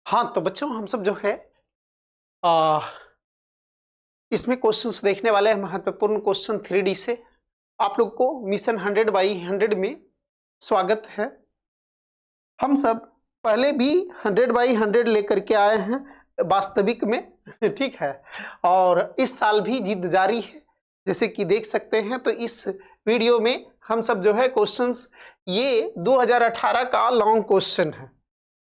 हाँ, तो बच्चों हम सब जो है आ, इसमें क्वेश्चंस देखने वाले हैं। महत्वपूर्ण क्वेश्चन 3D से। आप लोग को मिशन 100/100 में स्वागत है। हम सब पहले भी 100/100 लेकर के आए हैं वास्तविक में, ठीक है। और इस साल भी जिद जारी है, जैसे कि देख सकते हैं। तो इस वीडियो में हम सब जो है क्वेश्चंस, ये 2018 का लॉन्ग क्वेश्चन है।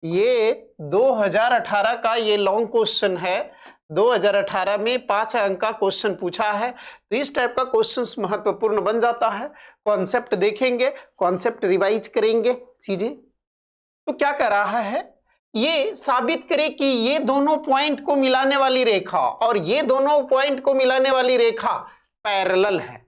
ये 2018 का ये लॉन्ग क्वेश्चन है। 2018 में 5 अंक का क्वेश्चन पूछा है। तो इस टाइप का क्वेश्चंस महत्वपूर्ण बन जाता है। कॉन्सेप्ट देखेंगे, कॉन्सेप्ट रिवाइज करेंगे चीजें। तो क्या कर रहा है, ये साबित करे कि ये दोनों पॉइंट को मिलाने वाली रेखा और ये दोनों पॉइंट को मिलाने वाली रेखा पैरेलल है,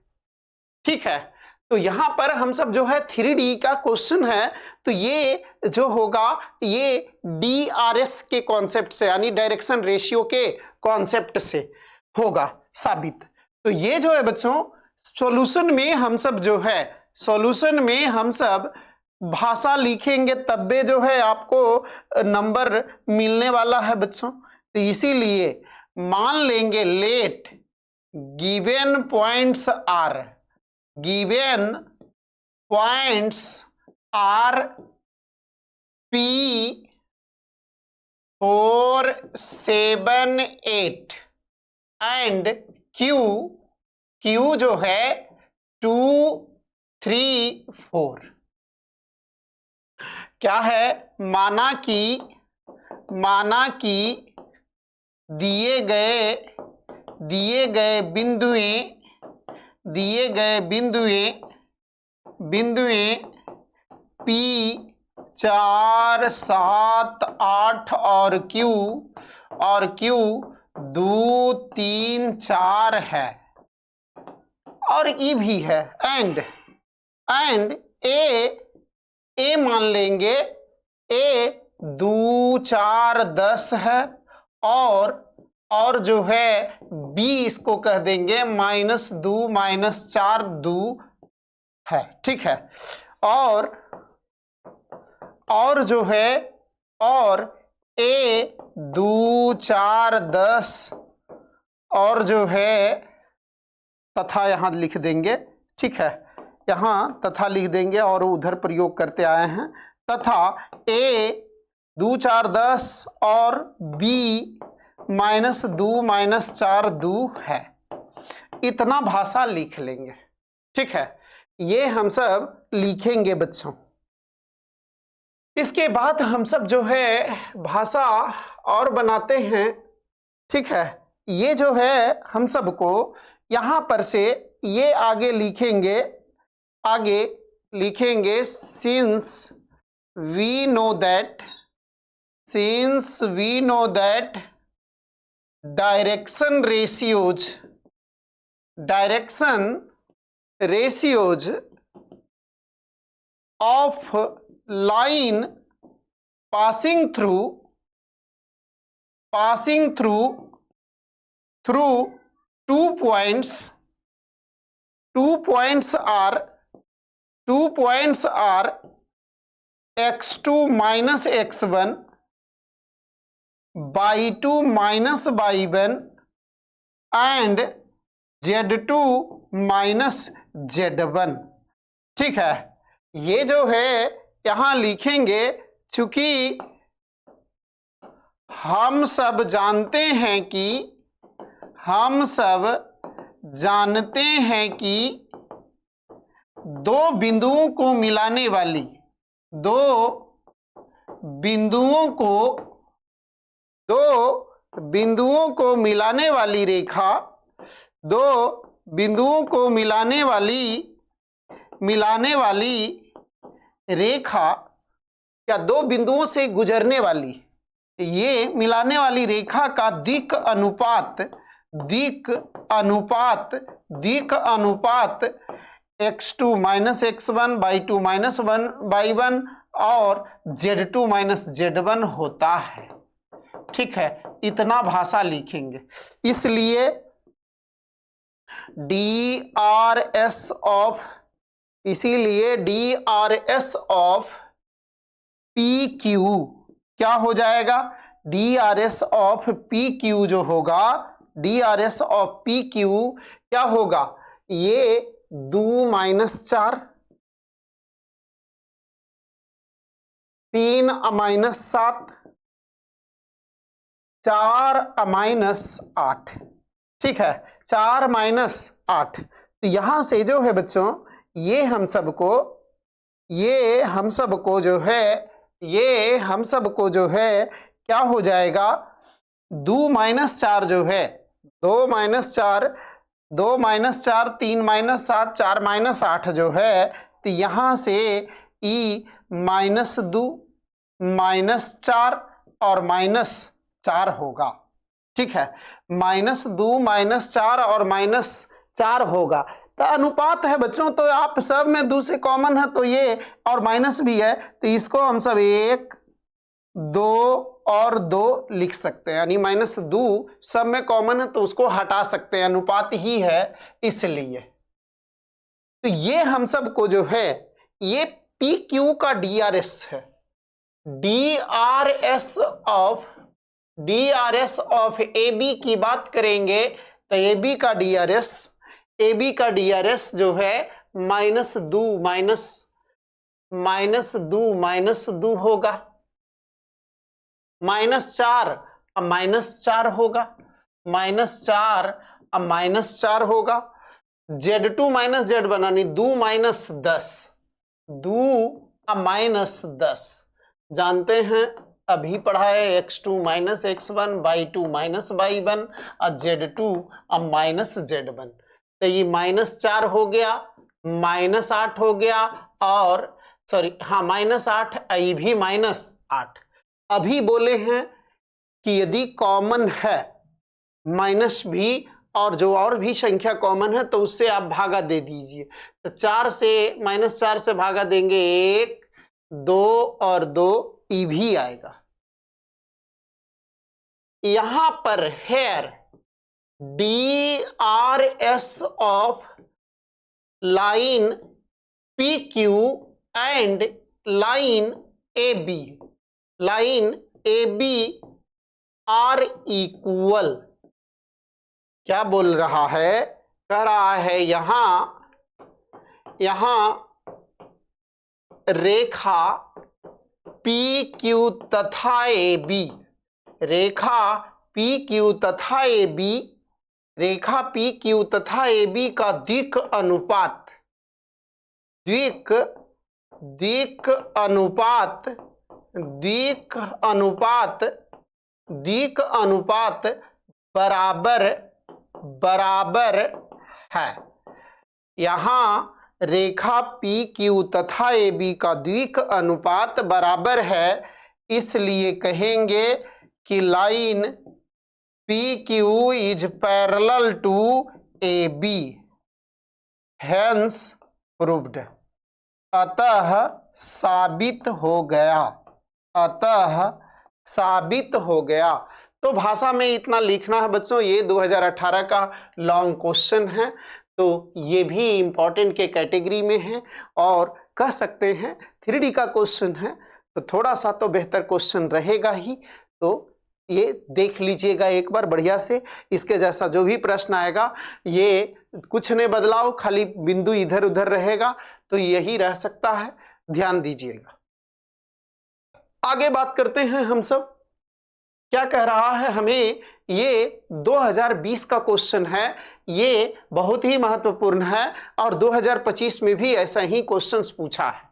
ठीक है। तो यहां पर हम सब जो है 3D का क्वेश्चन है। तो ये जो होगा ये DRS के कॉन्सेप्ट से, यानी डायरेक्शन रेशियो के कॉन्सेप्ट से होगा साबित। तो ये जो है बच्चों सॉल्यूशन में हम सब जो है, सॉल्यूशन में हम सब भाषा लिखेंगे तब भी जो है आपको नंबर मिलने वाला है बच्चों। तो इसीलिए मान लेंगे let given points are, given points are P 4 7 8 and Q जो है 2 3 4। क्या है, माना कि दिए गए बिंदुएं P 4 7 8 और Q 2 3 4 है और E भी है। एंड ए मान लेंगे, A 2 4 10 है और जो है B इसको कह देंगे -2 -4 2 है, ठीक है। और जो है और A 2 4 10 और जो है तथा यहां लिख देंगे, ठीक है। यहां तथा लिख देंगे और उधर प्रयोग करते आए हैं। तथा A 2 4 10 और B -2 -4 2 है। इतना भाषा लिख लेंगे, ठीक है। ये हम सब लिखेंगे बच्चों। इसके बाद हम सब जो है भाषा और बनाते हैं, ठीक है। ये जो है हम सबको यहां पर से ये आगे लिखेंगे since we know that direction ratios of line passing through two points are x2 - x1 y2 - y1 and z2 - z1, ठीक है। ये जो है यहां लिखेंगे, चूंकि हम सब जानते हैं कि दो बिंदुओं को मिलाने वाली रेखा, या दो बिंदुओं से गुजरने वाली, ये मिलाने वाली रेखा का दिक् अनुपात x2 - x1 y2 - y1 और z2 - z1 होता है, ठीक है। इतना भाषा लिखेंगे। इसलिए DRS ऑफ PQ क्या हो जाएगा, D R S of P Q जो होगा, D R S of P Q क्या होगा, ये 2-4, 3-7, 4-8, ठीक है, 4-8। तो यहां से जो है बच्चों, ये हम सबको जो है क्या हो जाएगा, 2-4 जो है, 2-4, 2-4, 3-7, 4-8 जो है, तो यहां से ई -2, -4 और -4 होगा, ठीक है, -2, -4 और -4 होगा। तो अनुपात है बच्चों, तो आप सब में 2 से कॉमन है, तो ये और माइनस भी है, तो इसको हम सब 1, 2 और 2 लिख सकते हैं, यानी -2 सब में कॉमन है तो उसको हटा सकते हैं, अनुपात ही है इसलिए। तो ये हम सब को जो है, ये पी क्यू का डीआरएस है, डीआरएस ऑफ ए बी की बात करेंगे तो ए बी का डीआरएस जो है -2 होगा, -4 अब -4 होगा, -4 अब -4 होगा, Z2 - Z बनानी 2 - 10, 2 अब -10 जानते हैं, अभी पढ़ा है x2 - x1 y2 - y1 और Z2 अब -Z1, तो ये -4 हो गया, -8 हो गया, और सॉरी हाँ -8, ये भी -8। अभी बोले हैं कि यदि कॉमन है माइनस भी और जो और भी संख्या कॉमन है तो उससे आप भागा दे दीजिए, तो 4 से -4 से भागा देंगे 1, 2 और 2, ई भी आएगा। यहां पर here DRS of line PQ and line AB are equal, क्या बोल रहा है, कह रहा है यहां रेखा PQ तथा AB, रेखा PQ तथा AB का दिक् अनुपात बराबर है। यहां रेखा PQ तथा AB का दिक् अनुपात बराबर है, इसलिए कहेंगे कि line PQ is parallel to AB, hence proved, अतः साबित हो गया। तो भाषा में इतना लिखना है बच्चों, ये 2018 का लॉन्ग क्वेश्चन है, तो ये भी इंपॉर्टेंट के कैटेगरी में है और कह सकते हैं 3D का क्वेश्चन है, तो थोड़ा सा तो बेहतर क्वेश्चन रहेगा ही, तो ये देख लीजिएगा एक बार बढ़िया से। इसके जैसा जो भी प्रश्न आएगा, ये कुछ नहीं बदलाव, खाली बिंदु इधर उधर रहेगा, तो यही रह सकता है, ध्यान दीजिएगा। आगे बात करते हैं हम सब, क्या कह रहा है हमें, ये 2020 का क्वेश्चन है, ये बहुत ही महत्वपूर्ण है और 2025 में भी ऐसा ही क्वेश्चंस पूछा है,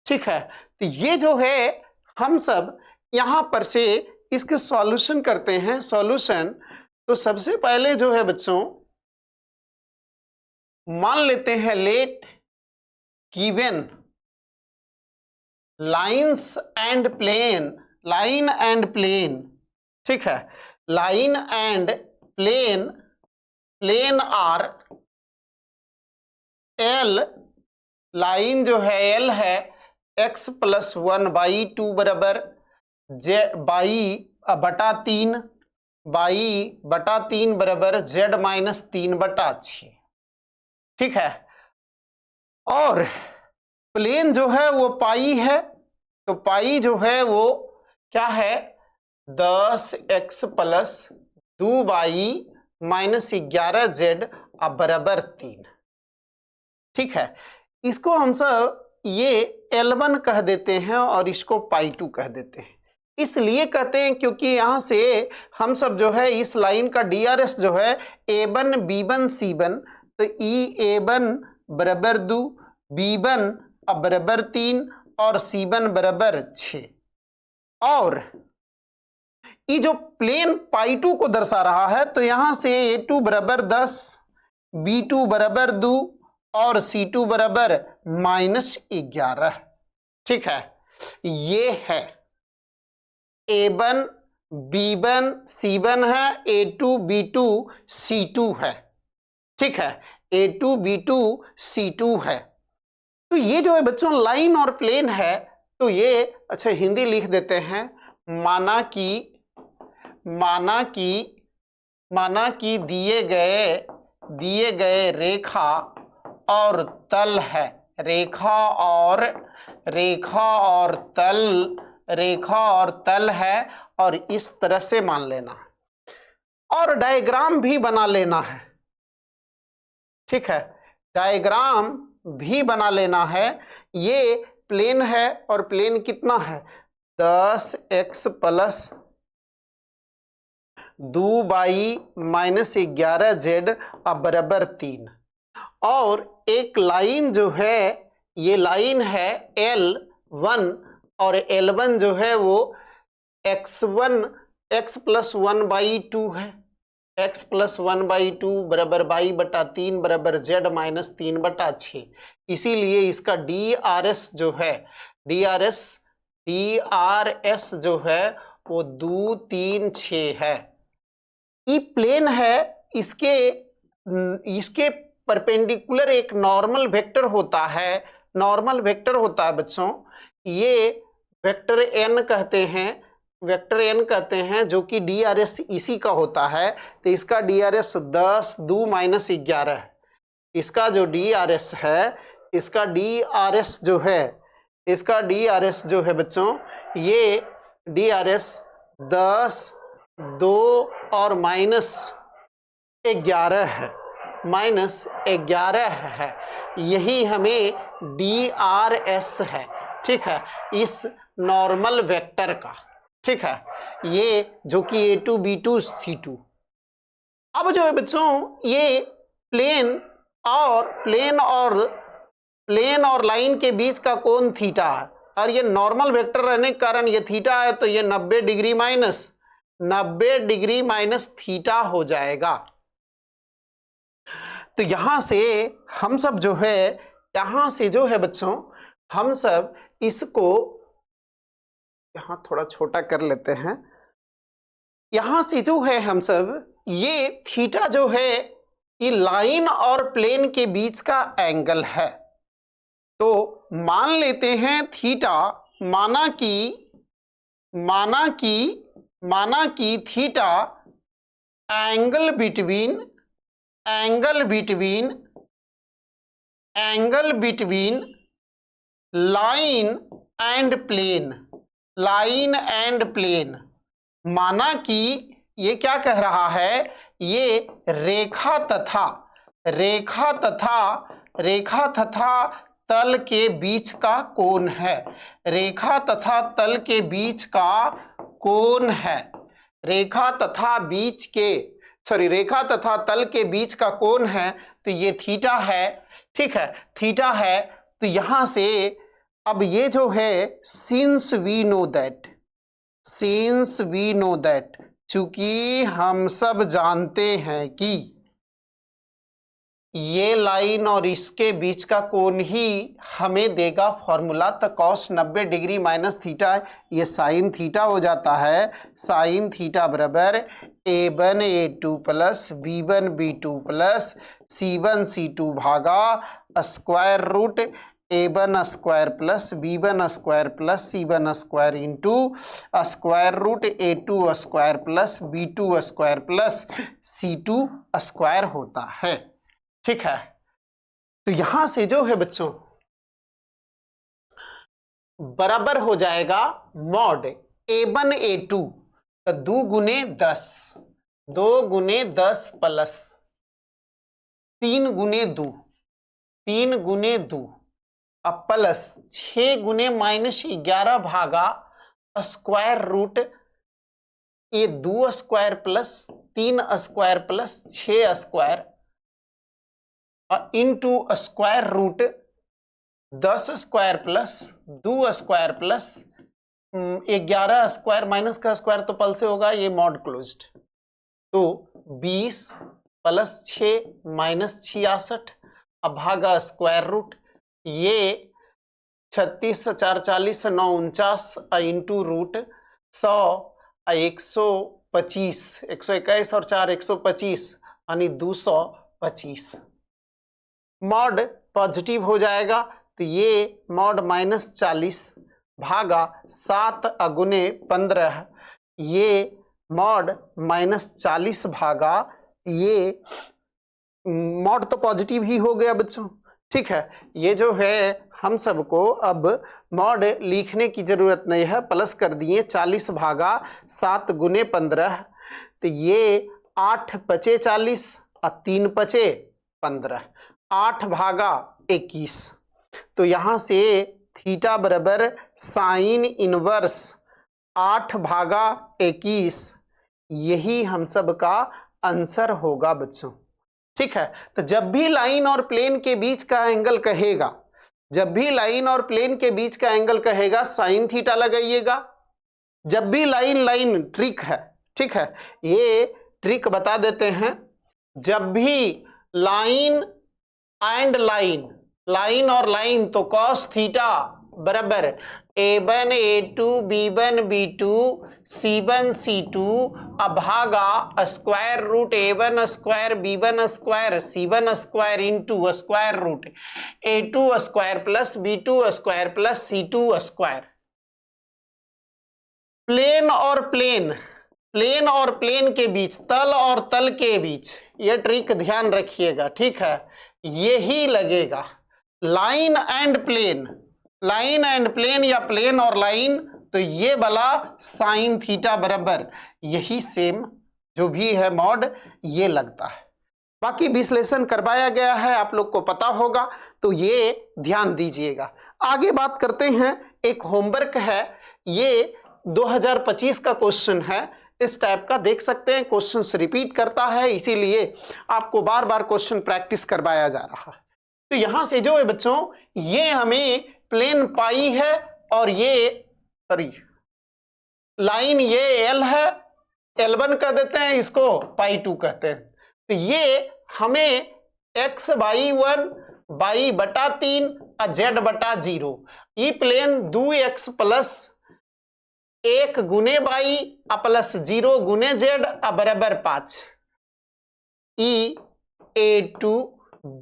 ठीक है। तो ये जो है हम सब यहां पर से इसके सॉल्यूशन करते हैं। सॉल्यूशन तो सबसे पहले जो है बच्चों, मान लेते हैं let given line and plane, ठीक है, line and plane are L, line जो है एल है x+1/2 बराबर y/3 बराबर z-3/6, ठीक है। और प्लेन जो है वो पाई है, तो पाई जो है वो क्या है, 10x plus 2y minus 11z बराबर 3। ठीक है, इसको हम सब ये L1 कह देते हैं और इसको पाई 2 कह देते हैं। इसलिए कहते हैं क्योंकि यहां से हम सब जो है इस लाइन का DRS जो है A1 B1 C1, तो E A1 बराबर 2, B1 बराबर 3 और C1 बराबर 6। और ये जो प्लेन पाई 2 को दर्शा रहा है, तो यहां से A2 बराबर 10, B2 बराबर 2 और C2 बराबर -11। ठीक है, ये है A1 B1 C1 है, A2 B2 C2 है। ठीक है, A2 B2 C2 है। तो ये जो है बच्चों लाइन और प्लेन है, तो ये अच्छा हिंदी लिख देते हैं, माना कि दिए गए रेखा और तल है, रेखा और तल है, और इस तरह से मान लेना है और डायग्राम भी बना लेना है। ठीक है, डायग्राम भी बना लेना है। ये प्लेन है और प्लेन कितना है 10x plus 2y minus 11z बराबर 3, और एक लाइन जो है ये लाइन है L1, और L1 जो है वो x प्लस 1/2 है, x प्लस 1/2 बराबर y बटा 3 बराबर z माइनस 3/6। इसीलिए इसका DRS जो है DRS जो है वो 2 3 6 है। ये प्लेन है, इसके परपेंडिकुलर एक नॉर्मल वेक्टर होता है, बच्चों, ये वेक्टर n कहते हैं, जो कि DRS इसी का होता है। तो इसका DRS 10 2 माइनस 11 है। इसका जो DRS है, इसका DRS जो है बच्चों, ये DRS 10 2 और -11 है, यही हमें DRS है। ठीक है, इस नॉर्मल वेक्टर का। ठीक है, ये जो कि A2 B2 C2। अब जो है बच्चों ये प्लेन और लाइन के बीच का कोण थीटा है, और ये नॉर्मल वेक्टर रहने के कारण ये थीटा है, तो ये 90 डिग्री माइनस थीटा हो जाएगा। तो यहां से हम सब जो है बच्चों, हम सब इसको यहां थोड़ा छोटा कर लेते हैं। यहां से जो है हम सब ये थीटा जो है ये लाइन और प्लेन के बीच का एंगल है। तो मान लेते हैं थीटा, माना कि theta angle between line and plane, माना कि ये क्या कह रहा है, ये रेखा तथा तल के बीच का कोण है, रेखा तथा तल के बीच का कोण है, रेखा तथा तल के बीच का कोण है, तो ये थीटा है। ठीक है, थीटा है। तो यहां से अब ये जो है सिंस वी नो दैट, चूंकि हम सब जानते हैं कि ये लाइन और इसके बीच का कोण ही हमें देगा फॉर्मूला। तो cos 90 डिग्री माइनस थीटा ये साइन थीटा हो जाता है। साइन थीटा बराबर A1 A2 plus B1 B2 plus C1 C2 भागा square root A1 square plus B1 square plus C1 square into square root A2 square plus B2 square plus C2 square होता है। ठीक है, तो यहां से जो है बच्चों बराबर हो जाएगा मॉड A1 A2। तो 2 गुने 10, 2 गुने 10 प्लस 3 गुने 2, 3 गुने 2 अब प्लस 6 गुने -11 भागा स्क्वायर रूट ये 2 square plus 3 square plus 6 square into square root 10 square plus 2 square plus 11 square minus का स्क्वायर तो पल से होगा, ये मॉड क्लोज्ड। तो 20 प्लस 6 माइनस 66 अब भागा स्क्वायर रूट ये 36 4 40 9 49 इंटू रूट 100 125 121 और 4 125 यानी 225 मॉड पॉजिटिव हो जाएगा। तो ये मॉड -40 भागा 7 अगुने 15 ये मॉड -40 भागा ये मॉड तो पॉजिटिव ही हो गया बच्चों। ठीक है, ये जो है हम सबको अब मॉड लिखने की जरूरत नहीं है, प्लस कर दिए 40 भागा 7 गुने 15 तो ये 8 पचे 40 और 3 पचे 15 8 भागा 21 तो यहां से थीटा बराबर साइन इनवर्स 8 भागा 21 यही हम सब का आंसर होगा बच्चों। ठीक है, तो जब भी लाइन और प्लेन के बीच का एंगल कहेगा, जब भी लाइन और प्लेन के बीच का एंगल कहेगा साइन थीटा लगाइएगा। जब भी लाइन ट्रिक है, ठीक है, ये ट्रिक बता देते हैं। जब भी लाइन एंड लाइन और लाइन तो कॉस थीटा बराबर a1 a2 b1 b2 c1 c2 भागा square root a1 square b1 square c1 square into square root a2 square plus b2 square plus c2 square. Plane और plane के बीच, तल और तल के बीच, ये ट्रिक ध्यान रखिएगा। ठीक है, यही लगेगा लाइन एंड प्लेन या प्लेन और लाइन, तो ये वाला साइन थीटा बराबर यही सेम जो भी है मॉड ये लगता है। बाकी विश्लेषण करवाया गया है, आप लोग को पता होगा, तो ये ध्यान दीजिएगा। आगे बात करते हैं, एक होमवर्क है, ये 2025 का क्वेश्चन है, इस टाइप का देख सकते हैं, क्वेश्चन रिपीट करता है, इसीलिए आपको बार बार क्वेश्चन प्रैक्टिस करवाया जा रहा है। तो यहां से जो है बच्चों, ये हमें प्लेन पाई है और ये सॉरी लाइन ये एल है, L1 कह देते हैं, इसको पाई 2 कहते हैं। तो ये हमें x बाई 1 बाई बटा 3 और z बटा 0 ये प्लेन 2x प्लस 1 गुने बाई प्लस 0 गुने z बराबर 5 ई a2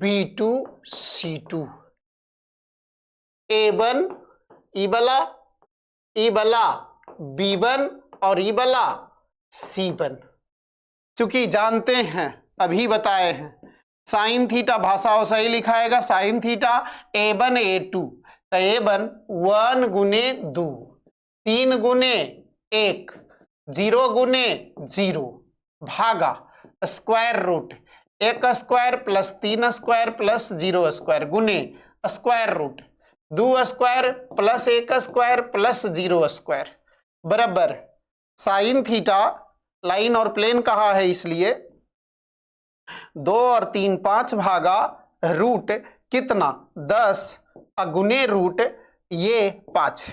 b2 c2 a1 ई बला b1 और ई बला c1। चूंकि जानते हैं, अभी बताए हैं, साइन थीटा भाषा सही लिखाएगा, साइन थीटा a1 a2 तो a1 1 गुने 2 3 गुने 1 0 गुने 0 भागा square root 1 square plus 3 square plus 0 square गुने square root 2 square plus 1 square plus 0 square बराबर साइन थीटा, लाइन और प्लेन कहा है इसलिए 2 और 3 5 भागा रूट कितना 10 गुने रूट ये 5।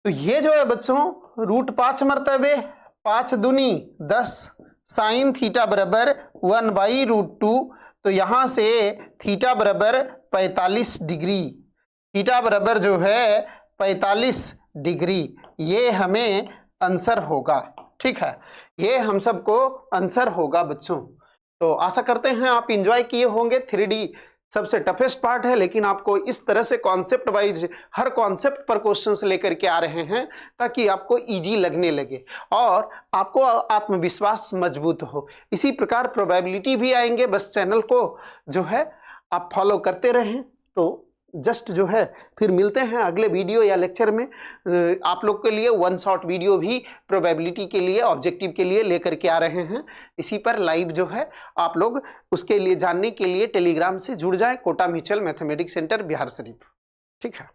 तो ये जो है बच्चों रूट 5 मरतबे 5 दूनी 10 साइन थीटा बराबर 1 बाई रूट 2। तो यहां से थीटा बराबर 45 डिग्री, थीटा बराबर जो है 45 डिग्री, ये हमें आंसर होगा। ठीक है, ये हम सबको आंसर होगा बच्चों। तो आशा करते हैं आप एंजॉय किए होंगे। 3D सबसे टफेस्ट पार्ट है, लेकिन आपको इस तरह से कॉन्सेप्ट वाइज हर कॉन्सेप्ट पर क्वेश्चंस लेकर के आ रहे हैं ताकि आपको इजी लगने लगे और आपको आत्मविश्वास मजबूत हो। इसी प्रकार प्रोबेबिलिटी भी आएंगे, बस चैनल को जो है आप फॉलो करते रहें तो जस्ट जो है फिर मिलते हैं अगले वीडियो या लेक्चर में। आप लोग के लिए वन शॉट वीडियो भी प्रोबेबिलिटी के लिए, ऑब्जेक्टिव के लिए लेकर के आ रहे हैं। इसी पर लाइव जो है आप लोग उसके लिए जानने के लिए टेलीग्राम से जुड़ जाएं, Kota mutual mathematics centre Bihar Sharif. ठीक है।